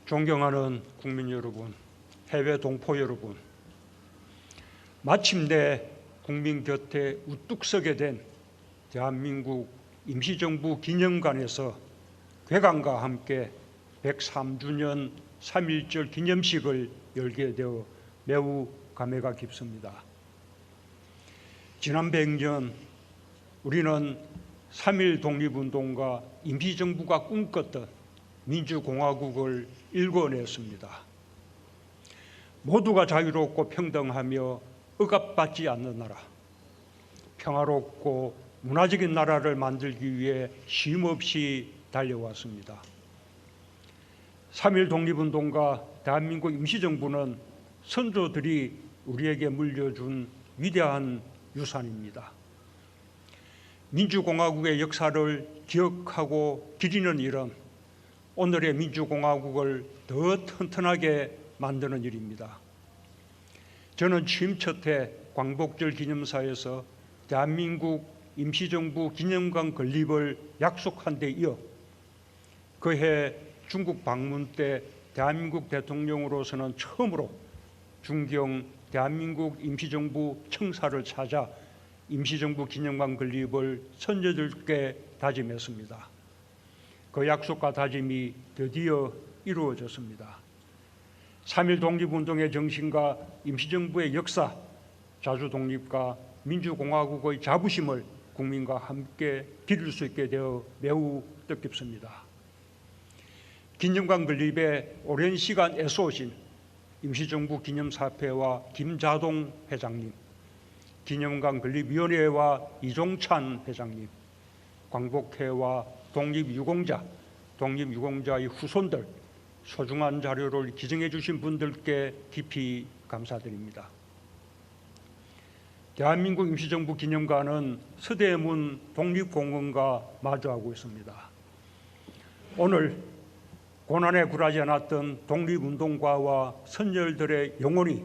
존경하는 국민 여러분, 해외 동포 여러분, 마침내 국민 곁에 우뚝 서게 된 대한민국 임시정부 기념관에서 괴관과 함께 103주년 3.1절 기념식을 열게 되어 매우 감회가 깊습니다. 지난 100년 우리는 3.1 독립운동과 임시정부가 꿈꿨던 민주공화국을 일궈냈습니다. 모두가 자유롭고 평등하며 억압받지 않는 나라, 평화롭고 문화적인 나라를 만들기 위해 쉼없이 달려왔습니다. 3.1 독립운동과 대한민국 임시정부는 선조들이 우리에게 물려준 위대한 유산입니다. 민주공화국의 역사를 기억하고 기리는 일은 오늘의 민주공화국을 더 튼튼하게 만드는 일입니다. 저는 취임 첫해 광복절 기념사에서 대한민국 임시정부 기념관 건립을 약속한 데 이어 그해 중국 방문 때 대한민국 대통령으로서는 처음으로 중경 대한민국 임시정부 청사를 찾아 임시정부 기념관 건립을 선조들께 다짐했습니다. 그 약속과 다짐이 드디어 이루어졌습니다. 3.1 독립운동의 정신과 임시정부의 역사, 자주독립과 민주공화국의 자부심을 국민과 함께 기릴 수 있게 되어 매우 뜻깊습니다. 기념관 건립에 오랜 시간 애써오신 임시정부 기념사패와 김자동 회장님, 기념관 건립위원회와 이종찬 회장님, 광복회와 독립유공자의 후손들, 소중한 자료를 기증해 주신 분들께 깊이 감사드립니다. 대한민국 임시정부 기념관은 서대문 독립공원과 마주하고 있습니다. 오늘 고난에 굴하지 않았던 독립운동가와 선열들의 영혼이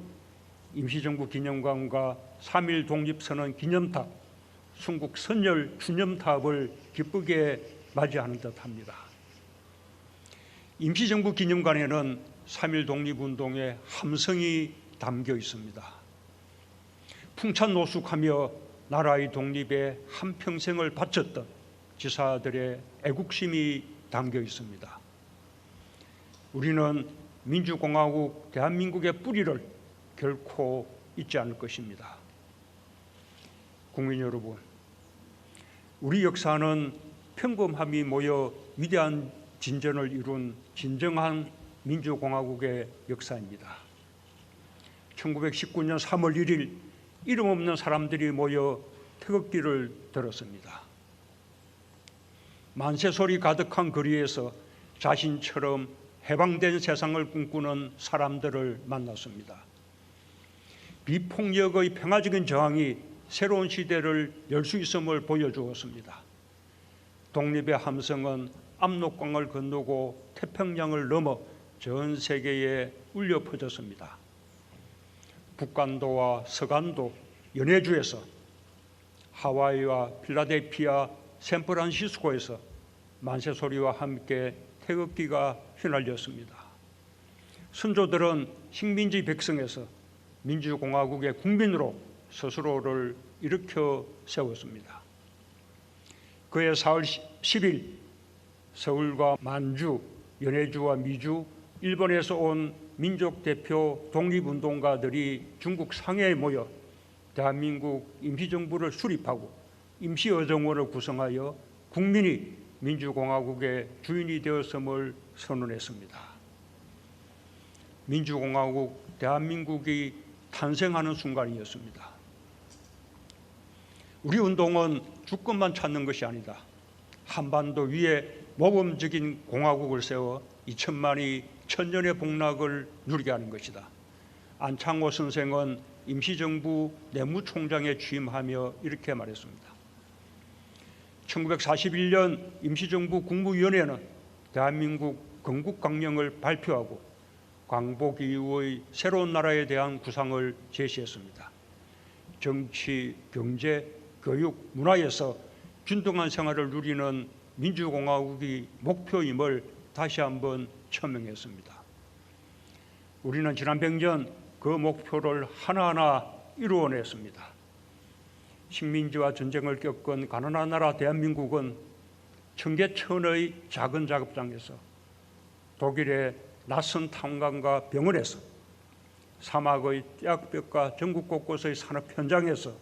임시정부 기념관과 3.1 독립선언 기념탑, 순국 선열 추념탑을 기쁘게 맞이하는 듯합니다. 임시정부 기념관에는 3.1 독립운동의 함성이 담겨 있습니다. 풍찬노숙하며 나라의 독립에 한평생을 바쳤던 지사들의 애국심이 담겨 있습니다. 우리는 민주공화국 대한민국의 뿌리를 결코 잊지 않을 것입니다. 국민 여러분, 우리 역사는 평범함이 모여 위대한 진전을 이룬 진정한 민주공화국의 역사입니다. 1919년 3월 1일 이름 없는 사람들이 모여 태극기를 들었습니다. 만세소리 가득한 거리에서 자신처럼 해방된 세상을 꿈꾸는 사람들을 만났습니다. 비폭력의 평화적인 저항이 새로운 시대를 열 수 있음을 보여주었습니다. 독립의 함성은 압록강을 건너고 태평양을 넘어 전 세계에 울려 퍼졌습니다. 북간도와 서간도, 연해주에서, 하와이와 필라델피아, 샌프란시스코에서 만세소리와 함께 태극기가 휘날렸습니다. 선조들은 식민지 백성에서 민주공화국의 국민으로 스스로를 일으켜 세웠습니다. 그해 4월 10일 서울과 만주, 연해주와 미주, 일본에서 온 민족 대표 독립운동가들이 중국 상해에 모여 대한민국 임시정부를 수립하고 임시의정원을 구성하여 국민이 민주공화국의 주인이 되었음을 선언했습니다. 민주공화국 대한민국이 탄생하는 순간이었습니다. 우리 운동은 주권만 찾는 것이 아니다. 한반도 위에 모범적인 공화국을 세워 2천만이 천년의 복락을 누리게 하는 것이다. 안창호 선생은 임시정부 내무총장에 취임하며 이렇게 말했습니다. 1941년 임시정부 국무위원회는 대한민국 건국강령을 발표하고 광복 이후의 새로운 나라에 대한 구상을 제시했습니다. 정치, 경제, 교육, 문화에서 균등한 생활을 누리는 민주공화국이 목표임을 다시 한번 천명했습니다. 우리는 지난 100년 그 목표를 하나하나 이루어냈습니다. 식민지와 전쟁을 겪은 가난한 나라 대한민국은 청계천의 작은 작업장에서, 독일의 낯선 탄광과 병원에서, 사막의 떼약볕과 전국 곳곳의 산업 현장에서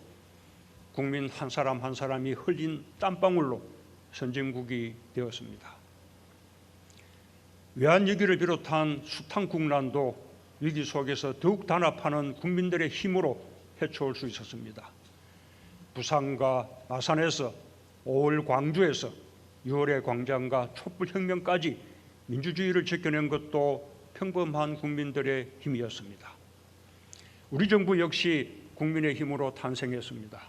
국민 한 사람 한 사람이 흘린 땀방울로 선진국이 되었습니다. 외환위기를 비롯한 숱한 국난도 위기 속에서 더욱 단합하는 국민들의 힘으로 헤쳐올 수 있었습니다. 부산과 마산에서, 5월 광주에서, 6월의 광장과 촛불혁명까지 민주주의를 지켜낸 것도 평범한 국민들의 힘이었습니다. 우리 정부 역시 국민의 힘으로 탄생했습니다.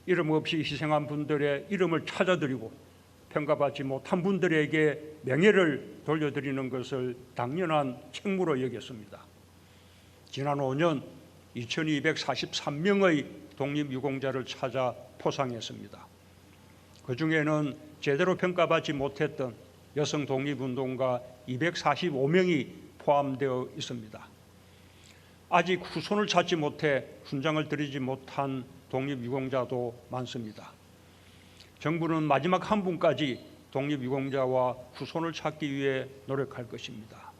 이름 없이 희생한 분들의 이름을 찾아드리고 평가받지 못한 분들에게 명예를 돌려드리는 것을 당연한 책무로 여겼습니다. 지난 5년 2243명의 독립유공자를 찾아 포상했습니다. 그중에는 제대로 평가받지 못했던 여성 독립운동가 245명이 포함되어 있습니다. 아직 후손을 찾지 못해 훈장을 드리지 못한 독립유공자도 많습니다. 정부는 마지막 한 분까지 독립유공자와 후손을 찾기 위해 노력할 것입니다.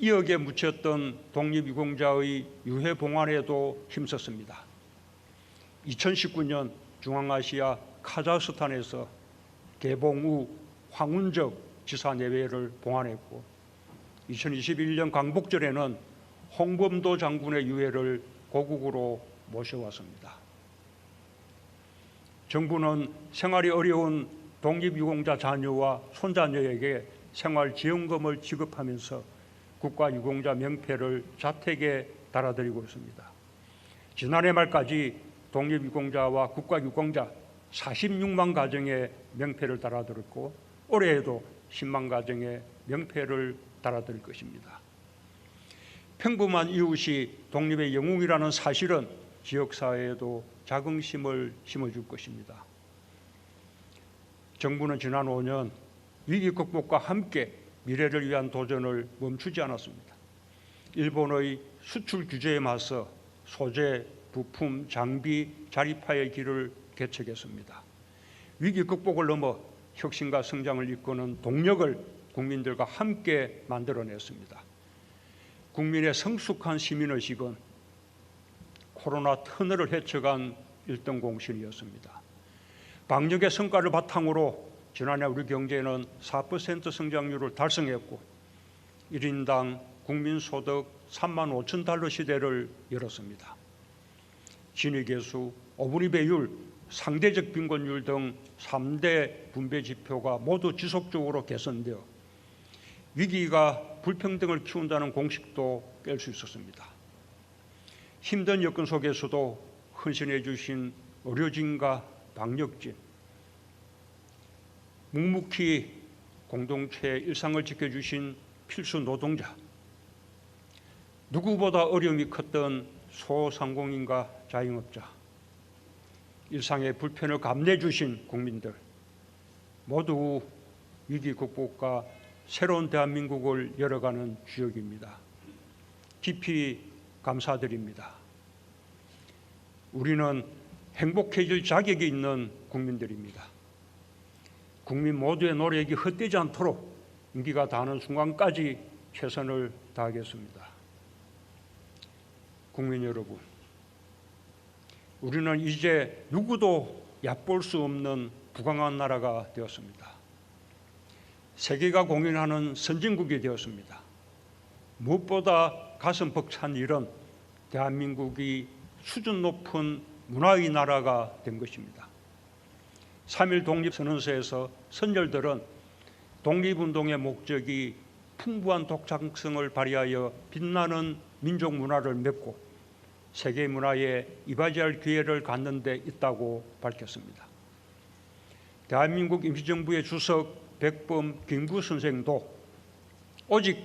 2억에 묻혔던 독립유공자의 유해 봉환에도 힘썼습니다. 2019년 중앙아시아 카자흐스탄에서 개봉 후 황운적 지사 내외를 봉환했고, 2021년 광복절에는 홍범도 장군의 유해를 고국으로 모셔왔습니다. 정부는 생활이 어려운 독립유공자 자녀와 손자녀에게 생활지원금을 지급하면서 국가유공자 명패를 자택에 달아드리고 있습니다. 지난해 말까지 독립유공자와 국가유공자 46만 가정에 명패를 달아드렸고, 올해에도 10만 가정에 명패를 달아드릴 것입니다. 평범한 이웃이 독립의 영웅이라는 사실은 지역사회에도 자긍심을 심어줄 것입니다. 정부는 지난 5년 위기 극복과 함께 미래를 위한 도전을 멈추지 않았습니다. 일본의 수출 규제에 맞서 소재, 부품, 장비, 자립화의 길을 개척했습니다. 위기 극복을 넘어 혁신과 성장을 이끄는 동력을 국민들과 함께 만들어냈습니다. 국민의 성숙한 시민의식은 코로나 터널을 헤쳐간 1등 공신이었습니다. 방역의 성과를 바탕으로 지난해 우리 경제는 4% 성장률을 달성했고, 1인당 국민소득 3만 5천 달러 시대를 열었습니다. 진위계수, 어분위 배율, 상대적 빈곤율 등 3대 분배 지표가 모두 지속적으로 개선되어 위기가 불평등을 키운다는 공식도 깰 수 있었습니다. 힘든 여건 속에서도 헌신해 주신 의료진과 방역진, 묵묵히 공동체의 일상을 지켜주신 필수 노동자, 누구보다 어려움이 컸던 소상공인과 자영업자, 일상의 불편을 감내해 주신 국민들, 모두 위기 극복과 새로운 대한민국을 열어가는 주역입니다. 깊이 감사드립니다. 우리는 행복해질 자격이 있는 국민들입니다. 국민 모두의 노력이 헛되지 않도록 임기가 다하는 순간까지 최선을 다하겠습니다. 국민 여러분, 우리는 이제 누구도 얕볼 수 없는 부강한 나라가 되었습니다. 세계가 공인하는 선진국이 되었습니다. 무엇보다 가슴 벅찬 일은 대한민국이 수준 높은 문화의 나라가 된 것입니다. 3.1 독립선언서에서 선열들은 독립운동의 목적이 풍부한 독창성을 발휘하여 빛나는 민족 문화를 맺고 세계 문화에 이바지할 기회를 갖는 데 있다고 밝혔습니다. 대한민국 임시정부의 주석 백범 김구 선생도 오직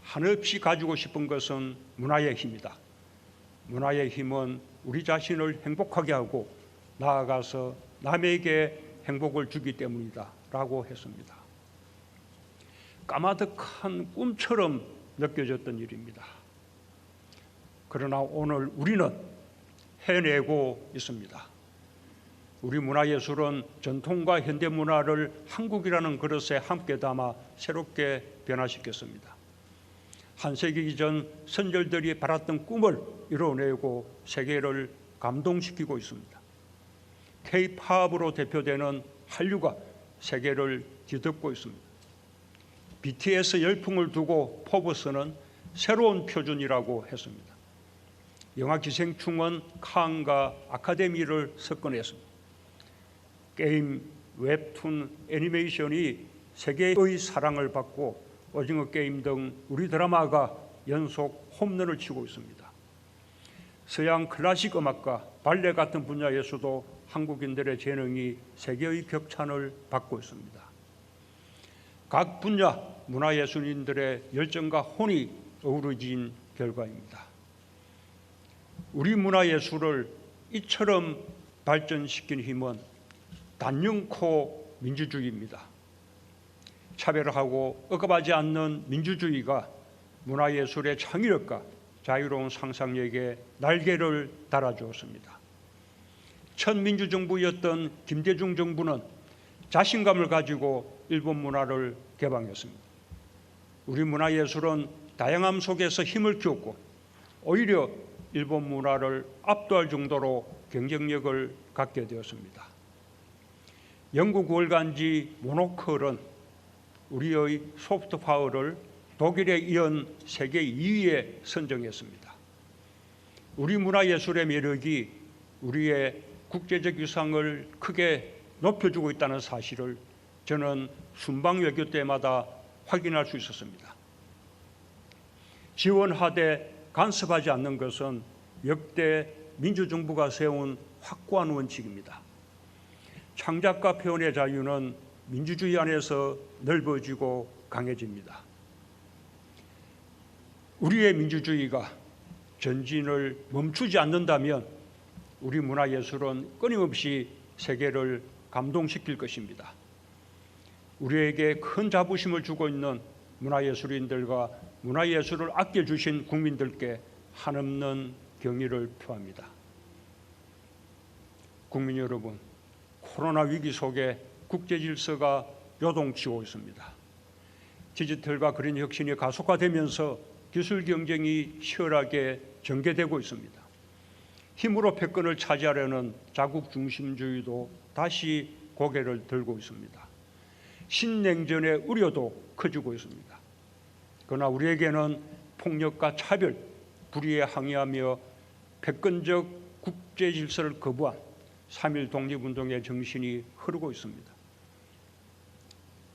한없이 가지고 싶은 것은 문화의 힘이다. 문화의 힘은 우리 자신을 행복하게 하고 나아가서 남에게 행복을 주기 때문이다 라고 했습니다. 까마득한 꿈처럼 느껴졌던 일입니다. 그러나 오늘 우리는 해내고 있습니다. 우리 문화예술은 전통과 현대문화를 한국이라는 그릇에 함께 담아 새롭게 변화시켰습니다. 한 세기 전 선열들이 바랐던 꿈을 이뤄내고 세계를 감동시키고 있습니다. K-팝으로 대표되는 한류가 세계를 뒤덮고 있습니다. BTS 열풍을 두고 포브스는 새로운 표준이라고 했습니다. 영화 기생충은 칸과 아카데미를 석권했습니다. 게임, 웹툰, 애니메이션이 세계의 사랑을 받고 오징어 게임 등 우리 드라마가 연속 홈런을 치고 있습니다. 서양 클래식 음악과 발레 같은 분야에서도 한국인들의 재능이 세계의 격찬을 받고 있습니다. 각 분야 문화예술인들의 열정과 혼이 어우러진 결과입니다. 우리 문화예술을 이처럼 발전시킨 힘은 단연코 민주주의입니다. 차별하고 억압하지 않는 민주주의가 문화예술의 창의력과 자유로운 상상력에 날개를 달아주었습니다. 첫 민주정부였던 김대중 정부는 자신감을 가지고 일본 문화를 개방했습니다. 우리 문화예술은 다양함 속에서 힘을 키웠고 오히려 일본 문화를 압도할 정도로 경쟁력을 갖게 되었습니다. 영국 월간지 모노클은 우리의 소프트 파워를 독일에 이은 세계 2위에 선정했습니다. 우리 문화예술의 매력이 우리의 국제적 위상을 크게 높여주고 있다는 사실을 저는 순방 외교 때마다 확인할 수 있었습니다. 지원하되 간섭하지 않는 것은 역대 민주정부가 세운 확고한 원칙입니다. 창작과 표현의 자유는 민주주의 안에서 넓어지고 강해집니다. 우리의 민주주의가 전진을 멈추지 않는다면 우리 문화예술은 끊임없이 세계를 감동시킬 것입니다. 우리에게 큰 자부심을 주고 있는 문화예술인들과 문화예술을 아껴주신 국민들께 한없는 경의를 표합니다. 국민 여러분, 코로나 위기 속에 국제 질서가 요동치고 있습니다. 디지털과 그린 혁신이 가속화되면서 기술 경쟁이 치열하게 전개되고 있습니다. 힘으로 패권을 차지하려는 자국 중심주의도 다시 고개를 들고 있습니다. 신냉전의 우려도 커지고 있습니다. 그러나 우리에게는 폭력과 차별, 불의에 항의하며 패권적 국제 질서를 거부한 3.1 독립운동의 정신이 흐르고 있습니다.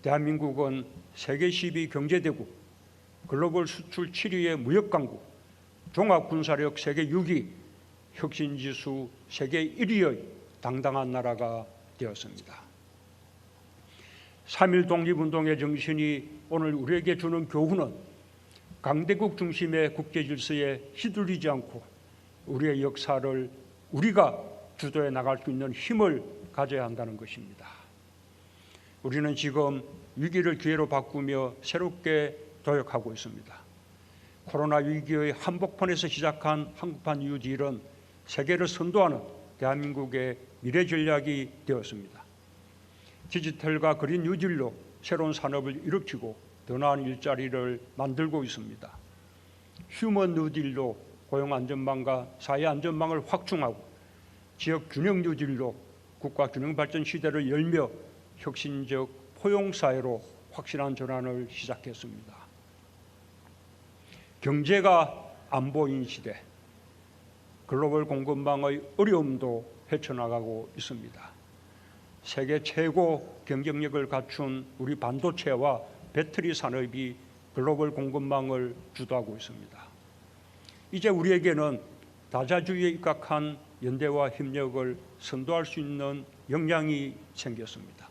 대한민국은 세계 12 경제대국, 글로벌 수출 7위의 무역강국, 종합군사력 세계 6위, 혁신지수 세계 1위의 당당한 나라가 되었습니다. 3.1 독립운동의 정신이 오늘 우리에게 주는 교훈은 강대국 중심의 국제질서에 휘둘리지 않고 우리의 역사를 우리가 주도해 나갈 수 있는 힘을 가져야 한다는 것입니다. 우리는 지금 위기를 기회로 바꾸며 새롭게 도약하고 있습니다. 코로나 위기의 한복판에서 시작한 한국판 뉴딜은 세계를 선도하는 대한민국의 미래 전략이 되었습니다. 디지털과 그린 뉴딜로 새로운 산업을 일으키고 더 나은 일자리를 만들고 있습니다. 휴먼 뉴딜로 고용 안전망과 사회 안전망을 확충하고 지역 균형 뉴딜로 국가 균형 발전 시대를 열며 혁신적 포용 사회로 확실한 전환을 시작했습니다. 경제가 안 보인 시대, 글로벌 공급망의 어려움도 헤쳐나가고 있습니다. 세계 최고 경쟁력을 갖춘 우리 반도체와 배터리 산업이 글로벌 공급망을 주도하고 있습니다. 이제 우리에게는 다자주의에 입각한 연대와 협력을 선도할 수 있는 역량이 생겼습니다.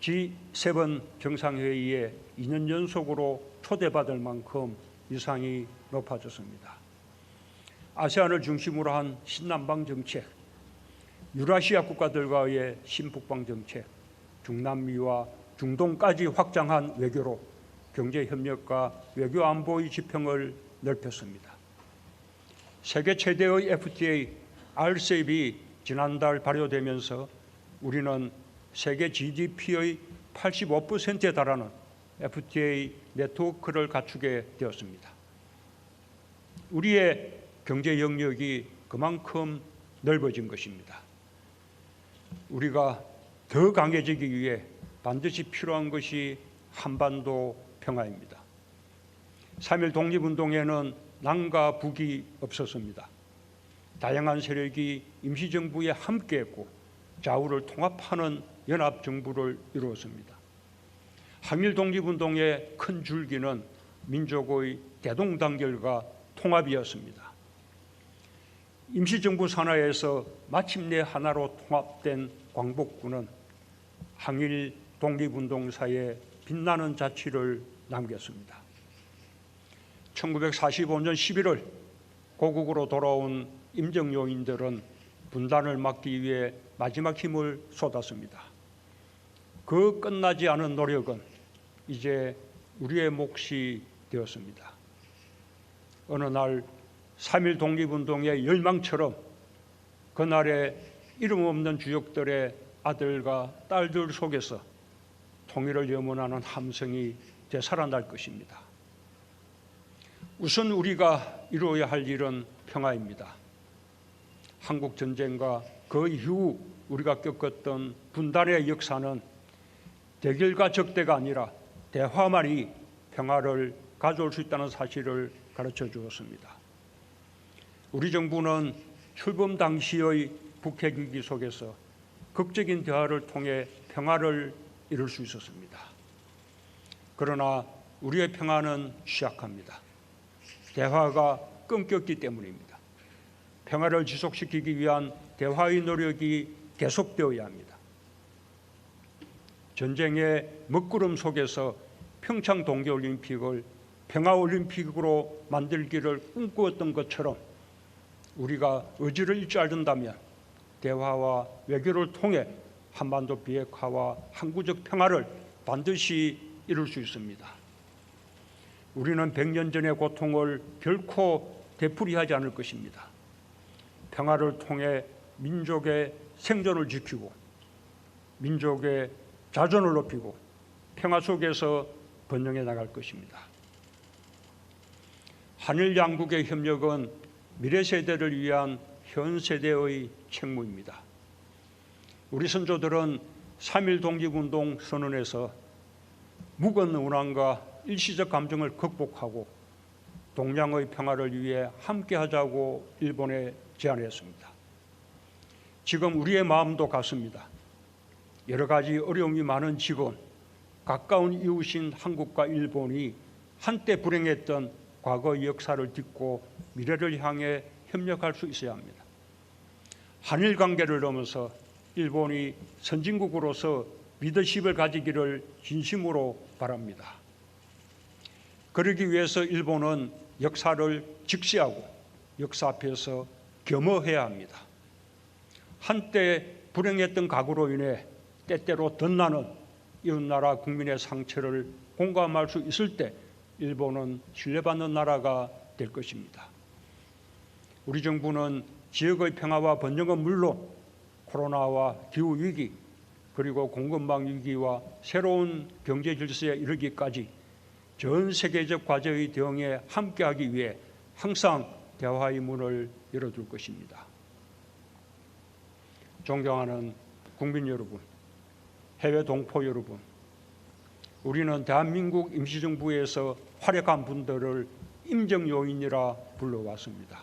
G7 정상회의에 2년 연속으로 초대받을 만큼 위상이 높아졌습니다. 아세안을 중심으로 한 신남방 정책, 유라시아 국가들과의 신북방 정책, 중남미와 중동까지 확장한 외교로 경제협력과 외교안보의 지평을 넓혔습니다. 세계 최대의 FTA RCEP이 지난달 발효되면서 우리는 세계 GDP의 85%에 달하는 FTA 네트워크를 갖추게 되었습니다. 우리의 경제 영역이 그만큼 넓어진 것입니다. 우리가 더 강해지기 위해 반드시 필요한 것이 한반도 평화입니다. 3.1 독립운동에는 남과 북이 없었습니다. 다양한 세력이 임시정부에 함께했고 좌우를 통합하는 연합정부를 이루었습니다. 항일 독립운동의 큰 줄기는 민족의 대동단결과 통합이었습니다. 임시정부 산하에서 마침내 하나로 통합된 광복군은 항일 독립운동사에 빛나는 자취를 남겼습니다. 1945년 11월 고국으로 돌아온 임정요인들은 분단을 막기 위해 마지막 힘을 쏟았습니다. 그 끝나지 않은 노력은 이제 우리의 몫이 되었습니다. 어느 날 3.1 독립운동의 열망처럼 그날의 이름 없는 주역들의 아들과 딸들 속에서 통일을 염원하는 함성이 되살아날 것입니다. 우선 우리가 이루어야 할 일은 평화입니다. 한국 전쟁과 그 이후 우리가 겪었던 분단의 역사는 대결과 적대가 아니라 대화만이 평화를 가져올 수 있다는 사실을 가르쳐 주었습니다. 우리 정부는 출범 당시의 북핵 위기 속에서 극적인 대화를 통해 평화를 이룰 수 있었습니다. 그러나 우리의 평화는 취약합니다. 대화가 끊겼기 때문입니다. 평화를 지속시키기 위한 대화의 노력이 계속되어야 합니다. 전쟁의 먹구름 속에서 평창 동계올림픽을 평화올림픽으로 만들기를 꿈꾸었던 것처럼 우리가 의지를 잃지 않는다면 대화와 외교를 통해 한반도 비핵화와 항구적 평화를 반드시 이룰 수 있습니다. 우리는 100년 전의 고통을 결코 되풀이하지 않을 것입니다. 평화를 통해 민족의 생존을 지키고 민족의 자존을 높이고 평화 속에서 번영해 나갈 것입니다. 한일 양국의 협력은 미래 세대를 위한 현 세대의 책무입니다. 우리 선조들은 3.1 독립운동 선언에서 묵은 운항과 일시적 감정을 극복하고 동양의 평화를 위해 함께하자고 일본에 제안했습니다. 지금 우리의 마음도 같습니다. 여러 가지 어려움이 많은 지금 가까운 이웃인 한국과 일본이 한때 불행했던 과거의 역사를 딛고 미래를 향해 협력할 수 있어야 합니다. 한일 관계를 넘어서 일본이 선진국으로서 리더십을 가지기를 진심으로 바랍니다. 그러기 위해서 일본은 역사를 직시하고 역사 앞에서 겸허해야 합니다. 한때 불행했던 과거로 인해 때때로 덧나는 이웃나라 국민의 상처를 공감할 수 있을 때 일본은 신뢰받는 나라가 될 것입니다. 우리 정부는 지역의 평화와 번영은 물론 코로나와 기후위기 그리고 공급망 위기와 새로운 경제 질서에 이르기까지 전 세계적 과제의 대응에 함께하기 위해 항상 대화의 문을 열어둘 것입니다. 존경하는 국민 여러분, 해외 동포 여러분, 우리는 대한민국 임시정부에서 활약한 분들을 임정요인이라 불러왔습니다.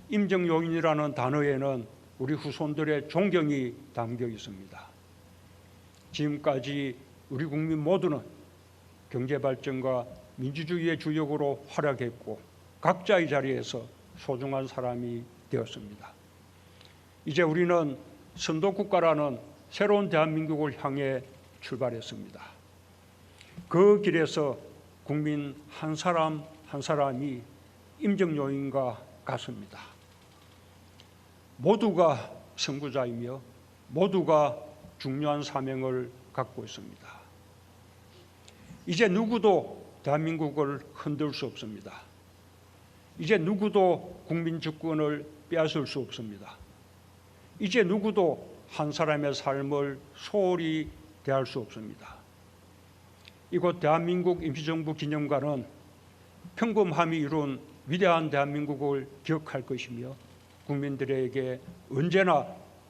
임정요인이라는 단어에는 우리 후손들의 존경이 담겨 있습니다. 지금까지 우리 국민 모두는 경제발전과 민주주의의 주역으로 활약했고 각자의 자리에서 소중한 사람이 되었습니다. 이제 우리는 선도국가라는 새로운 대한민국을 향해 출발했습니다. 그 길에서 국민 한 사람 한 사람이 임정요인과 같습니다. 모두가 선구자이며 모두가 중요한 사명을 갖고 있습니다. 이제 누구도 대한민국을 흔들 수 없습니다. 이제 누구도 국민 주권을 빼앗을 수 없습니다. 이제 누구도 한 사람의 삶을 소홀히 대할 수 없습니다. 이곳 대한민국 임시정부 기념관은 평범함이 이룬 위대한 대한민국을 기억할 것이며 국민들에게 언제나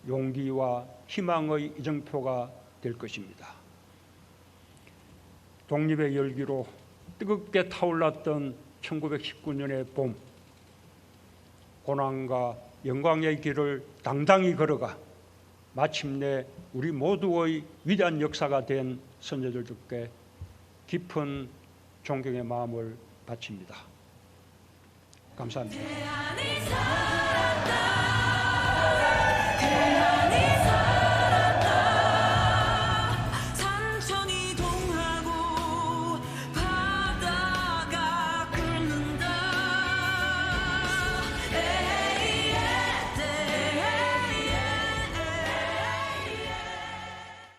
용기와 희망의 이정표가 될 것입니다. 독립의 열기로 뜨겁게 타올랐던 1919년의 봄, 고난과 영광의 길을 당당히 걸어가 마침내 우리 모두의 위대한 역사가 된 선조들께 깊은 존경의 마음을 바칩니다. 감사합니다.